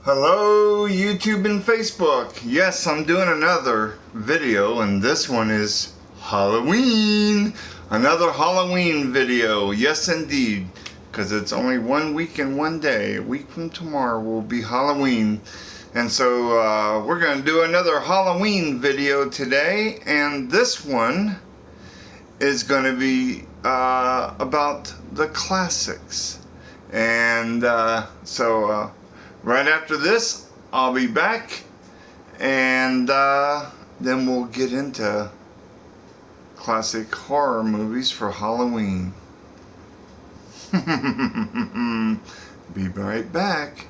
Hello YouTube and Facebook. Yes, I'm doing another video, and this one is Halloween. Another Halloween video. Yes indeed, because it's only 1 week and 1 day. A week from tomorrow will be Halloween. And so we're going to do another Halloween video today, and this one is going to be about the classics. And right after this, I'll be back, and then we'll get into classic horror movies for Halloween. Be right back.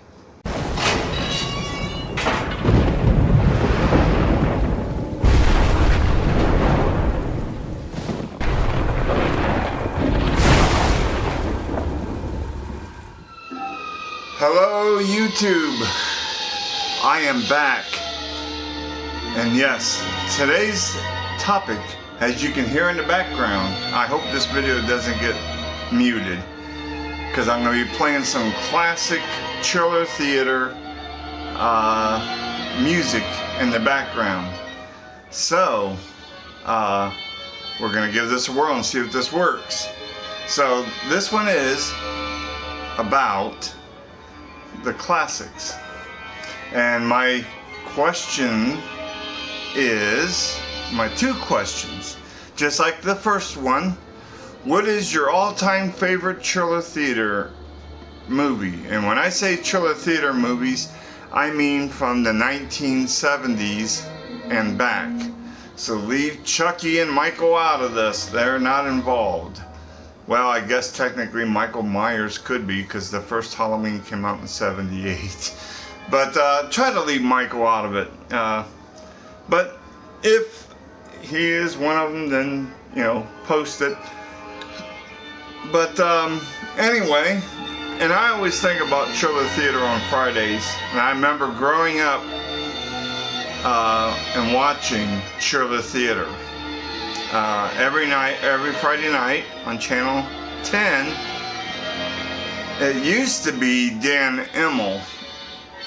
Hello YouTube, I am back, and yes, today's topic, as you can hear in the background, I hope this video doesn't get muted, because I'm going to be playing some classic chiller theater music in the background. So we're going to give this a whirl and see if this works. So this one is about the classics, and my question is, my two questions, just like the first one: what is your all-time favorite chiller theater movie? And when I say chiller theater movies, I mean from the 1970s and back. So leave Chucky and Michael out of this, they're not involved. Well, I guess technically Michael Myers could be, because the first Halloween came out in '78. But try to leave Michael out of it. But if he is one of them, then, you know, post it. But anyway, and I always think about chiller theater on Fridays. And I remember growing up and watching chiller theater. Every night, every Friday night on Channel 10. It used to be Dan Immel,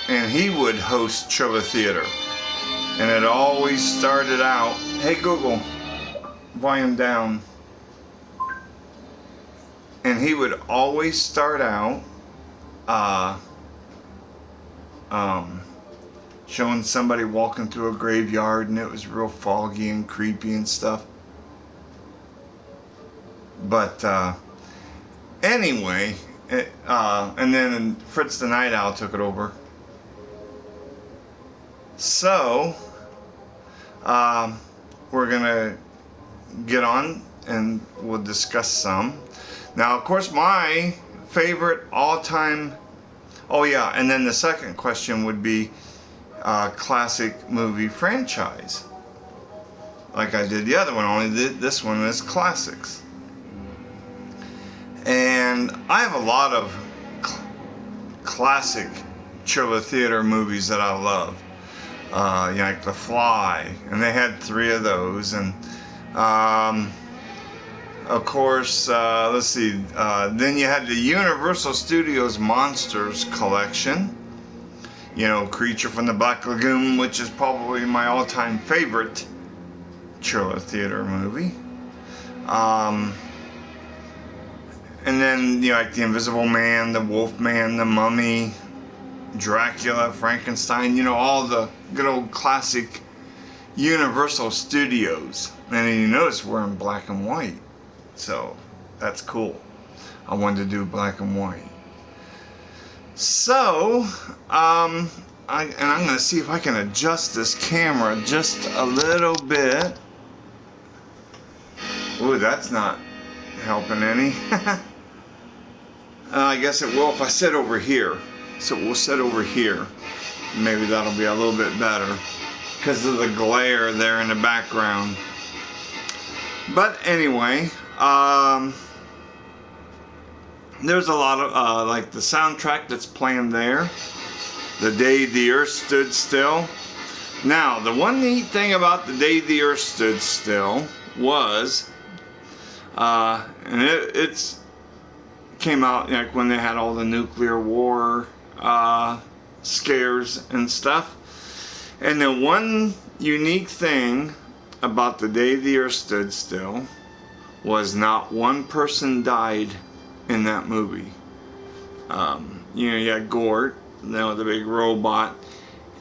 and he would host chiller theater, and it always started out, hey Google, volume down, and he would always start out showing somebody walking through a graveyard, and it was real foggy and creepy and stuff. But anyway, and then Fritz the Night Owl took it over. So we're gonna get on and we'll discuss some. Now, of course, my favorite all-time, oh yeah, and then the second question would be classic movie franchise, like I did the other one, only this one is classics. And I have a lot of classic chiller theater movies that I love. You know, like The Fly, and they had 3 of those. And of course, let's see, then you had the Universal Studios Monsters collection. You know, Creature from the Black Lagoon, which is probably my all-time favorite chiller theater movie. And then, you know, like The Invisible Man, The Wolf Man, The Mummy, Dracula, Frankenstein, you know, all the good old classic Universal Studios. And then you notice we're in black and white, so that's cool. I wanted to do black and white. So, and I'm going to see if I can adjust this camera just a little bit. Ooh, that's not helping any. I guess it will if I sit over here. So we'll sit over here. Maybe that'll be a little bit better because of the glare there in the background. But anyway, there's a lot of like the soundtrack that's playing there, The Day the Earth Stood Still. Now, the one neat thing about The Day the Earth Stood Still was, and it's came out like when they had all the nuclear war scares and stuff. And the one unique thing about The Day the Earth Stood Still was not one person died in that movie. You know, you had Gort, you know, the big robot,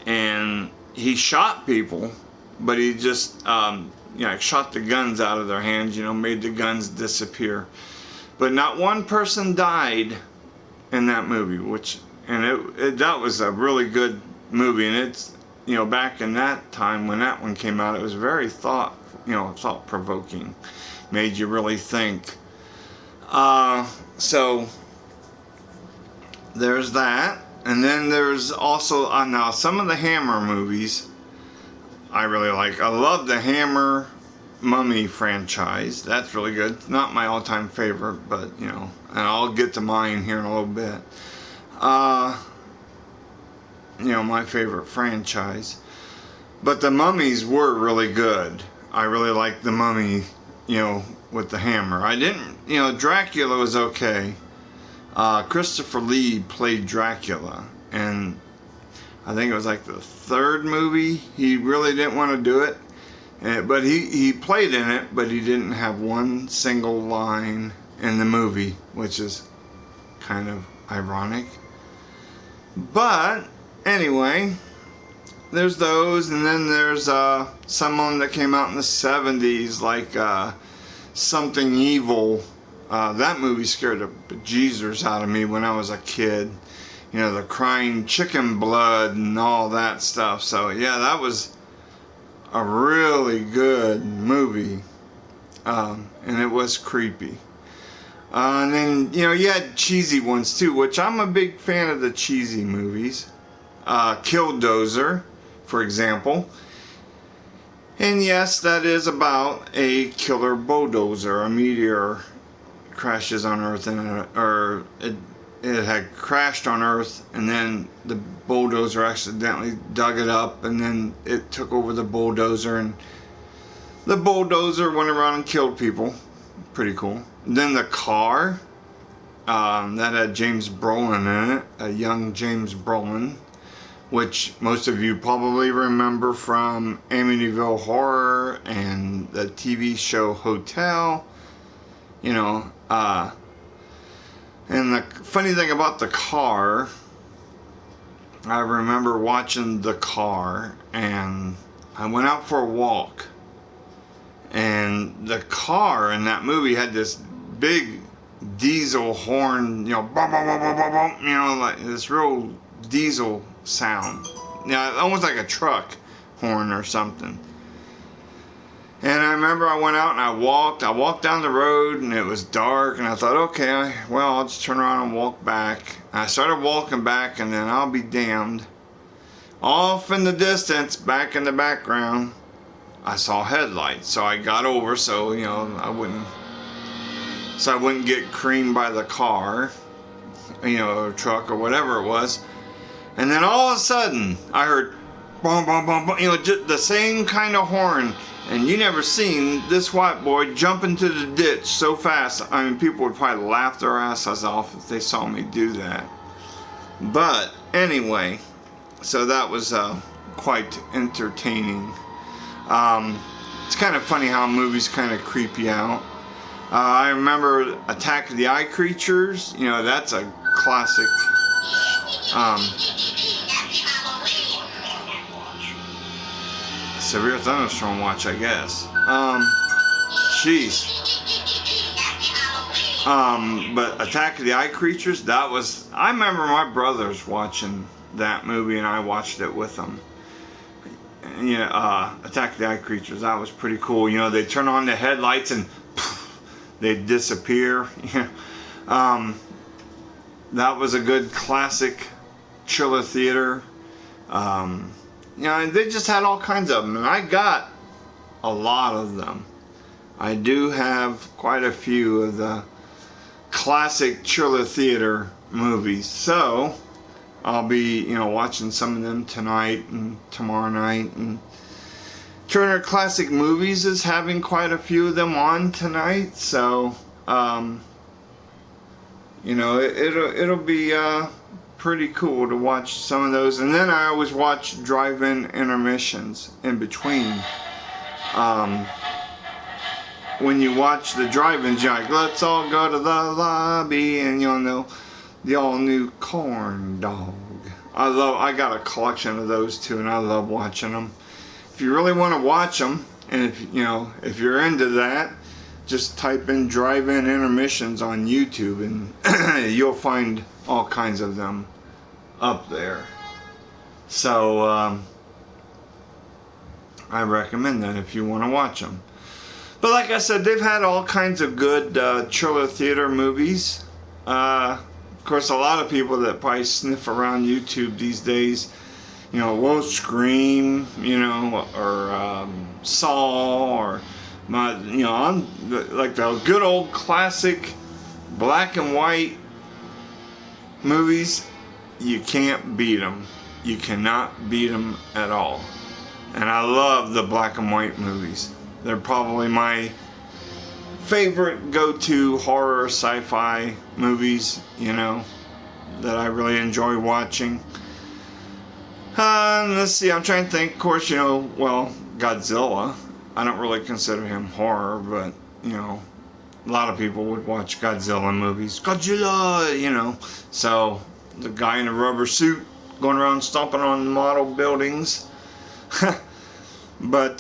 and he shot people, but he just, you know, shot the guns out of their hands, you know, made the guns disappear. But not one person died in that movie, that was a really good movie, and it's, you know, back in that time when that one came out, it was very thought-provoking, made you really think. So there's that, and then there's also now some of the Hammer movies I really like. I love the Hammer Mummy franchise. That's really good. Not my all-time favorite, but you know, and I'll get to mine here in a little bit. You know, my favorite franchise. But the Mummies were really good. I really liked the Mummy, you know, with the Hammer. I didn't, you know, Dracula was okay. Christopher Lee played Dracula, and I think it was like the third movie. He really didn't want to do it, but he played in it, but he didn't have one single line in the movie, which is kind of ironic. But anyway, there's those, and then there's some of them that came out in the 70s, like Something Evil. That movie scared the bejesus out of me when I was a kid. You know, the crying chicken blood and all that stuff. So yeah, that was a really good movie, and it was creepy. And then, you know, you had cheesy ones too, which I'm a big fan of the cheesy movies. Killdozer, for example. And yes, that is about a killer bulldozer. A meteor crashes on Earth, it had crashed on Earth, and then the bulldozer accidentally dug it up, and then it took over the bulldozer, and the bulldozer went around and killed people. Pretty cool. Then the car, that had James Brolin in it, a young James Brolin, which most of you probably remember from Amityville Horror and the TV show Hotel. You know, and the funny thing about the car, I remember watching The Car, and I went out for a walk, and the car in that movie had this big diesel horn, you know, bum, bum, bum, bum, bum, bum, you know, like this real diesel sound, you know, almost like a truck horn or something. And I remember I went out and I walked down the road, and it was dark, and I thought, okay, well, I'll just turn around and walk back. And I started walking back, and then I'll be damned, off in the distance, back in the background, I saw headlights. So I got over, so, you know, I wouldn't get creamed by the car, you know, or truck or whatever it was. And then all of a sudden, I heard boom, boom, boom, boom, you know, just the same kind of horn. And you never seen this white boy jump into the ditch so fast. I mean, people would probably laugh their asses off if they saw me do that. But anyway, so that was quite entertaining. It's kind of funny how movies kind of creep you out. I remember Attack of the Eye Creatures. You know, that's a classic. Severe thunderstorm watch, I guess. Jeez. But Attack of the Eye Creatures, that was, I remember my brothers watching that movie, and I watched it with them. And, yeah, Attack of the Eye Creatures, that was pretty cool. You know, they turn on the headlights and poof, they disappear. That was a good classic chiller theater. You know, they just had all kinds of them, and I got a lot of them. I do have quite a few of the classic chiller theater movies, so I'll be, you know, watching some of them tonight and tomorrow night. And Turner Classic Movies is having quite a few of them on tonight, so you know, it'll be pretty cool to watch some of those. And then I always watch drive-in intermissions in between. When you watch the drive-ins, you're like, let's all go to the lobby, and you'll know the all-new corn dog. I got a collection of those too, and I love watching them. If you really want to watch them, and if you're into that, just type in drive-in intermissions on YouTube, and you'll find all kinds of them up there. So I recommend that if you want to watch them. But like I said, they've had all kinds of good Triller Theater movies. Of course, a lot of people that probably sniff around YouTube these days, will Scream, or Saw, or I'm like the good old classic black and white movies. You can't beat them. You cannot beat them at all. And I love the black and white movies. They're probably my favorite go-to horror sci-fi movies, that I really enjoy watching. Let's see, I'm trying to think. Of course, well, Godzilla. I don't really consider him horror, but, a lot of people would watch Godzilla movies. Godzilla, So, the guy in a rubber suit going around stomping on model buildings. But,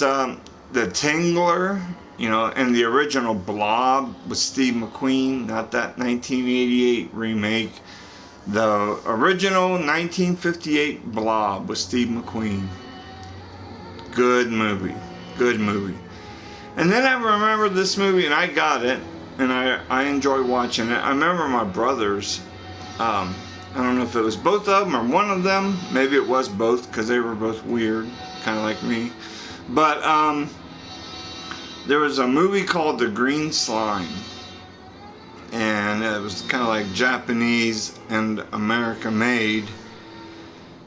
The Tingler, and the original Blob with Steve McQueen, not that 1988 remake. The original 1958 Blob with Steve McQueen. Good movie. Good movie. And then I remember this movie, and I got it, and I enjoy watching it. I remember my brothers, I don't know if it was both of them or one of them. Maybe it was both, because they were both weird, kind of like me. But there was a movie called The Green Slime, and it was kind of like Japanese and America made,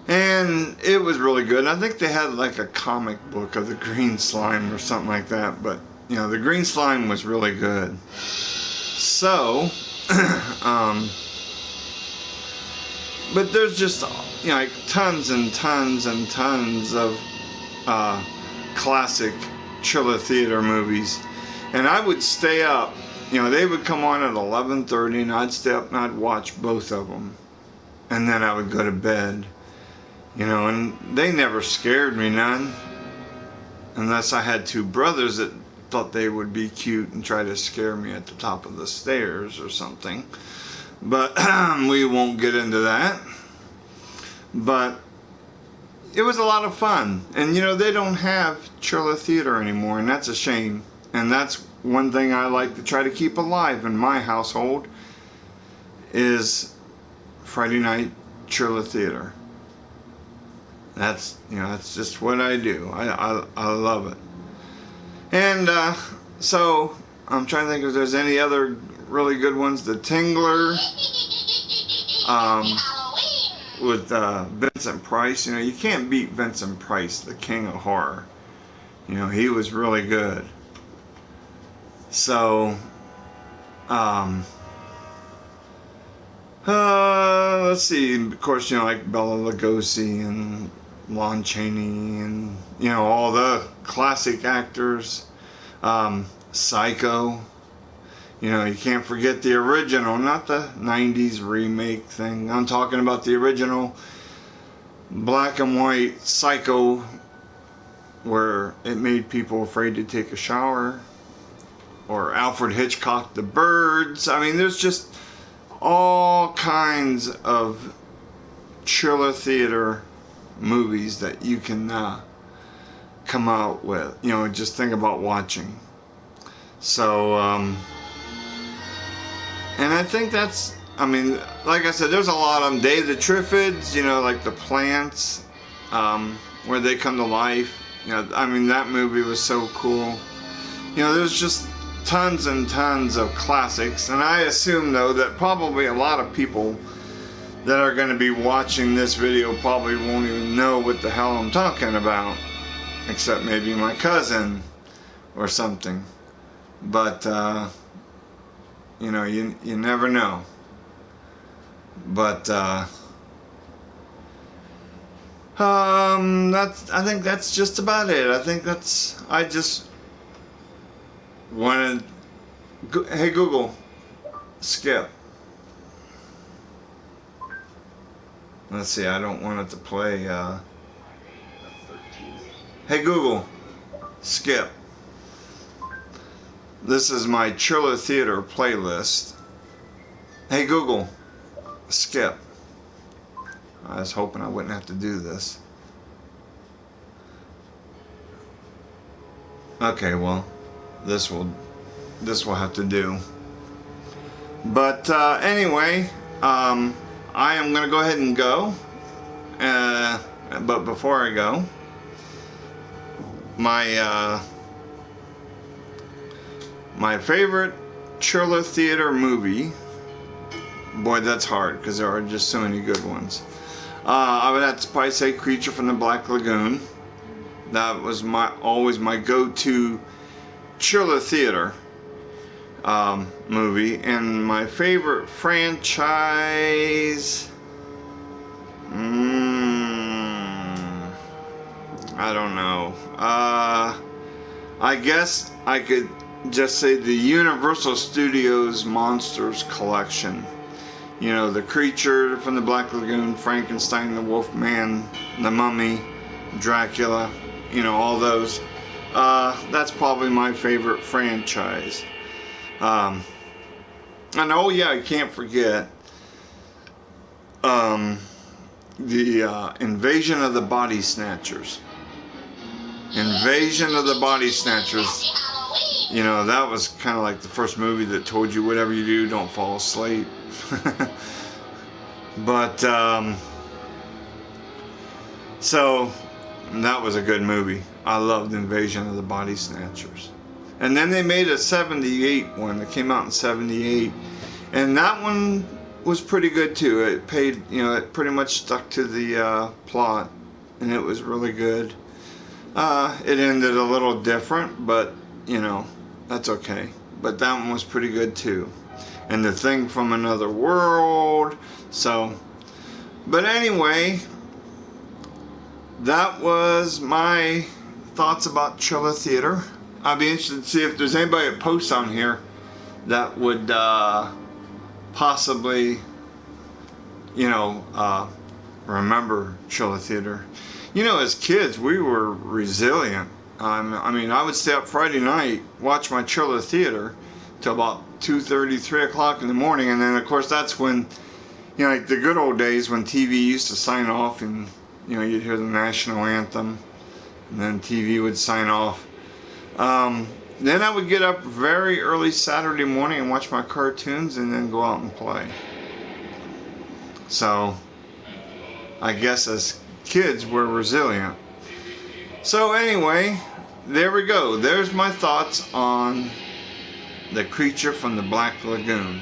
and it was really good. And I think they had like a comic book of the Green Slime or something like that, but the Green Slime was really good. So but there's just like tons and tons and tons of classic Triller Theater movies, and I would stay up. They would come on at 11:30, and I'd stay up and I'd watch both of them, and then I would go to bed. And they never scared me none, unless I had two brothers that thought they would be cute and try to scare me at the top of the stairs or something. But we won't get into that. But it was a lot of fun. And they don't have Triller Theater anymore, and that's a shame. And that's one thing I like to try to keep alive in my household, is Friday night Triller Theater. That's that's just what I do. I love it. And so I'm trying to think if there's any other really good ones. The Tingler, with Vincent Price. You can't beat Vincent Price, the king of horror. He was really good. So, let's see. Of course, like Bela Lugosi and Lon Chaney, and all the classic actors. Psycho. You can't forget the original, not the 90s remake thing. I'm talking about the original black and white Psycho, where it made people afraid to take a shower. Or Alfred Hitchcock, The Birds. I mean, there's just all kinds of Triller Theater movies that you can come out with. Just think about watching. So, and I think that's, like I said, there's a lot of them. Day of the Triffids, like the plants, where they come to life. That movie was so cool. There's just tons and tons of classics. And I assume, though, that probably a lot of people that are going to be watching this video probably won't even know what the hell I'm talking about. Except maybe my cousin or something. But, you never know. But, I think that's just about it. I just wanted, hey Google, skip. Let's see, I don't want it to play, hey Google, skip. This is my Chiller Theater playlist. Hey Google, skip. I was hoping I wouldn't have to do this. Okay, well, this will have to do. But anyway, I am gonna go ahead and go. But before I go, my favorite Chiller Theater movie. Boy, that's hard because there are just so many good ones. I would have to probably say Creature from the Black Lagoon. That was always my go-to Chiller Theater movie. And my favorite franchise, I don't know. I guess I could just say the Universal Studios Monsters collection. You know, the Creature from the Black Lagoon, Frankenstein, the Wolfman, the Mummy, Dracula, you know, all those. That's probably my favorite franchise. And oh yeah, I can't forget the Invasion of the Body Snatchers. Invasion of the Body Snatchers. You know, that was kind of like the first movie that told you whatever you do, don't fall asleep. But so that was a good movie. I loved Invasion of the Body Snatchers. And then they made a 78 one that came out in 78, and that one was pretty good too. It it pretty much stuck to the plot, and it was really good. It ended a little different, but you know, that's okay. But that one was pretty good too. And The Thing from Another World. So, but anyway, that was my thoughts about Chiller Theater. I'd be interested to see if there's anybody that posts on here that would possibly, you know, remember Chiller Theater. You know, as kids, we were resilient. I mean, I would stay up Friday night, watch my Chiller Theater till about 2:30, 3 o'clock in the morning, and then of course that's when, you know, like the good old days when TV used to sign off, and you know, you'd hear the national anthem, and then TV would sign off. Then I would get up very early Saturday morning and watch my cartoons, and then go out and play. So I guess as kids we're resilient. So anyway, there we go. There's my thoughts on The Creature from the Black Lagoon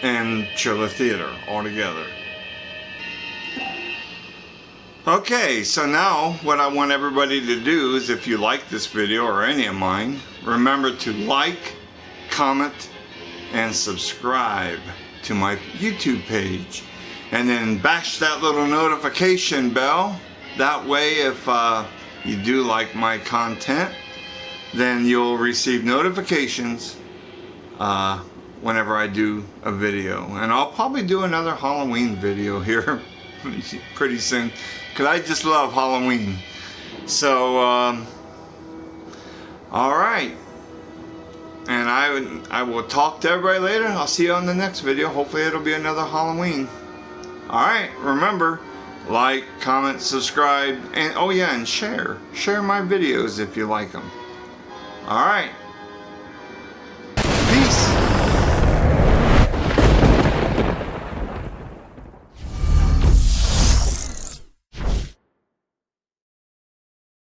and Chiller Theater altogether. Okay, so now what I want everybody to do is, if you like this video or any of mine, remember to like, comment, and subscribe to my YouTube page. And then bash that little notification bell. That way, if you do like my content, then you'll receive notifications whenever I do a video. And I'll probably do another Halloween video here pretty soon, because I just love Halloween. So, alright. And I will talk to everybody later. I'll see you on the next video. Hopefully it'll be another Halloween. Alright, remember, like, comment, subscribe, and oh yeah, and share. Share my videos if you like them. Alright.